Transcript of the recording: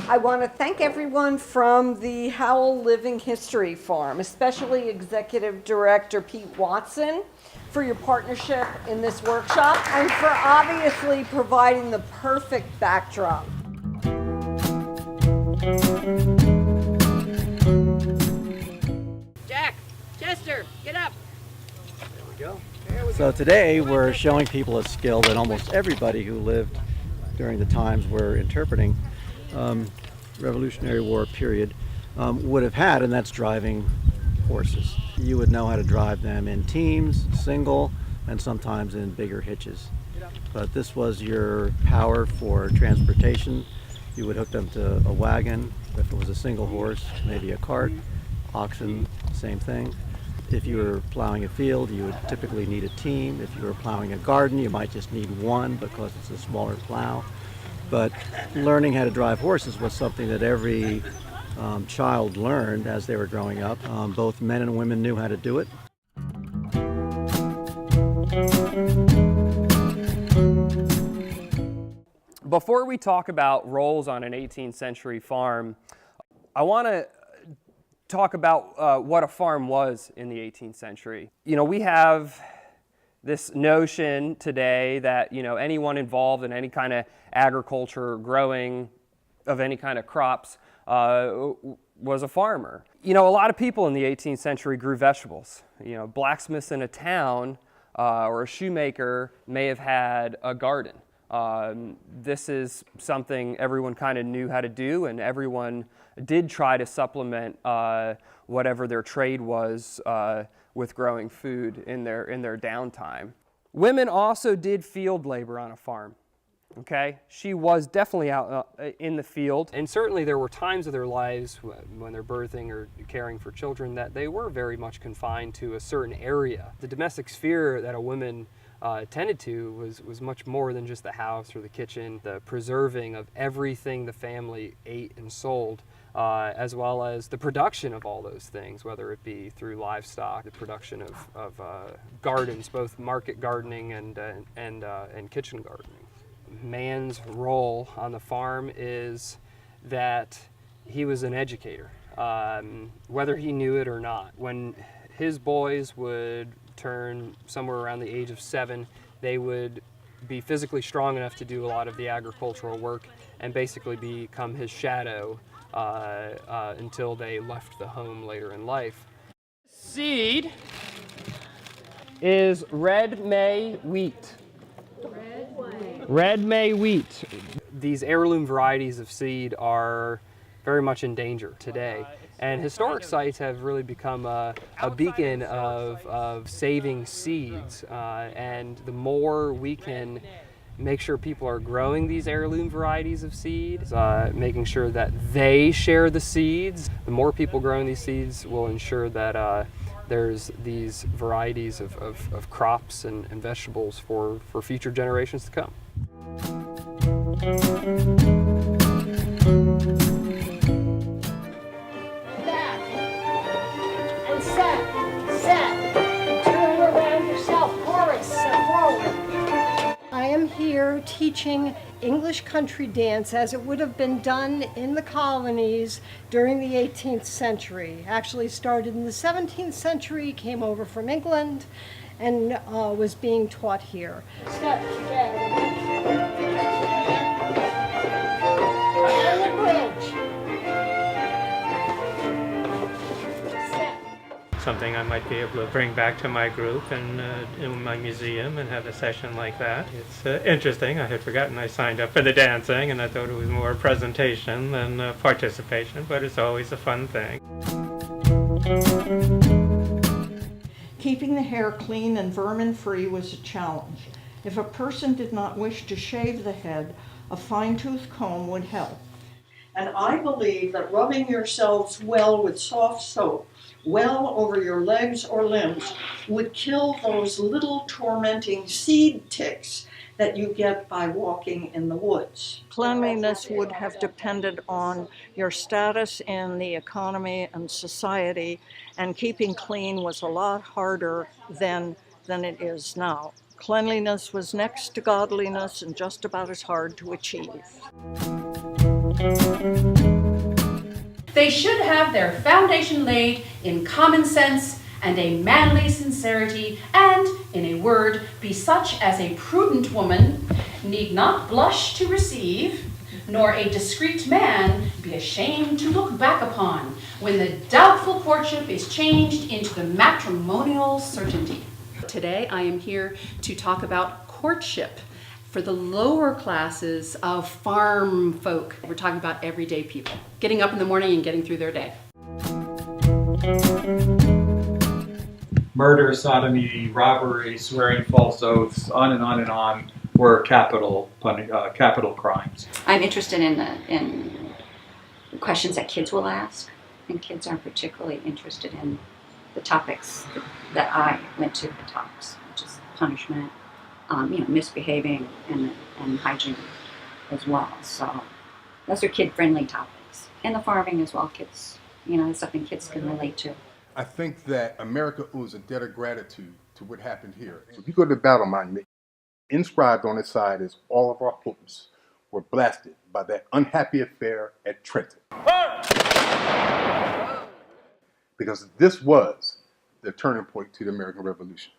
I want to thank everyone from the Howell Living History Farm, especially Executive Director Pete Watson, for your partnership in this workshop and for obviously providing the perfect backdrop. Jack, Chester, get up. There we go. So today we're showing people a skill that almost everybody who lived during the times we're interpreting, Revolutionary War period, would have had, and that's driving horses. You would know how to drive them in teams, single, and sometimes in bigger hitches. But this was your power for transportation. You would hook them to a wagon. If it was a single horse, maybe a cart. Oxen, same thing. If you were plowing a field, you would typically need a team. If you were plowing a garden, you might just need one because it's a smaller plow. But learning how to drive horses was something that every child learned as they were growing up. Both men and women knew how to do it. Before we talk about roles on an 18th century farm, I want to talk about what a farm was in the 18th century. You know, we have this notion today that, you know, anyone involved in any kind of agriculture, growing of any kind of crops, was a farmer. You know, a lot of people in the 18th century grew vegetables. You know, blacksmiths in a town or a shoemaker may have had a garden. This is something everyone kind of knew how to do, and everyone did try to supplement whatever their trade was with growing food in their downtime. Women also did field labor on a farm. Okay, she was definitely out in the field, and certainly there were times of their lives when they're birthing or caring for children that they were very much confined to a certain area. The domestic sphere that a woman tended to was much more than just the house or the kitchen. The preserving of everything the family ate and sold, as well as the production of all those things, whether it be through livestock, the production of gardens, both market gardening and kitchen gardening. Man's role on the farm is that he was an educator, whether he knew it or not. When his boys would turn somewhere around the age of 7, they would be physically strong enough to do a lot of the agricultural work and basically become his shadow until they left the home later in life. Seed is red May wheat. Red May wheat. These heirloom varieties of seed are very much in danger today. And historic sites have really become a beacon of saving seeds. And the more we can make sure people are growing these heirloom varieties of seeds, making sure that they share the seeds, the more people growing these seeds will ensure that there's these varieties of crops and vegetables for future generations to come. Back and set, turn around yourself, chorus, forward. I am here teaching English country dance as it would have been done in the colonies during the 18th century. Actually started in the 17th century, came over from England, and was being taught here. Step together. And the bridge. Step. Something I might be able to bring back to my group and in my museum and have a session like that. It's interesting. I had forgotten I signed up for the dancing and I thought it was more presentation than participation, but it's always a fun thing. Keeping the hair clean and vermin-free was a challenge. If a person did not wish to shave the head, a fine-tooth comb would help. And I believe that rubbing yourselves well with soft soap, well over your legs or limbs, would kill those little tormenting seed ticks that you get by walking in the woods. Cleanliness would have depended on your status in the economy and society, and keeping clean was a lot harder than it is now. Cleanliness was next to godliness and just about as hard to achieve. They should have their foundation laid in common sense and a manly sincerity, and, in a word, be such as a prudent woman need not blush to receive, nor a discreet man be ashamed to look back upon, when the doubtful courtship is changed into the matrimonial certainty. Today I am here to talk about courtship for the lower classes of farm folk. We're talking about everyday people, getting up in the morning and getting through their day. Murder, sodomy, robbery, swearing false oaths, on and on and on, were capital crimes. I'm interested in questions that kids will ask, and kids are particularly interested in the topics that I went to the tops, which is punishment, misbehaving, and hygiene as well. So those are kid-friendly topics, and the farming as well. Kids, it's something kids can relate to. I think that America owes a debt of gratitude to what happened here. If you go to the battle monument, inscribed on its side is all of our hopes were blasted by that unhappy affair at Trenton. Because this was the turning point to the American Revolution.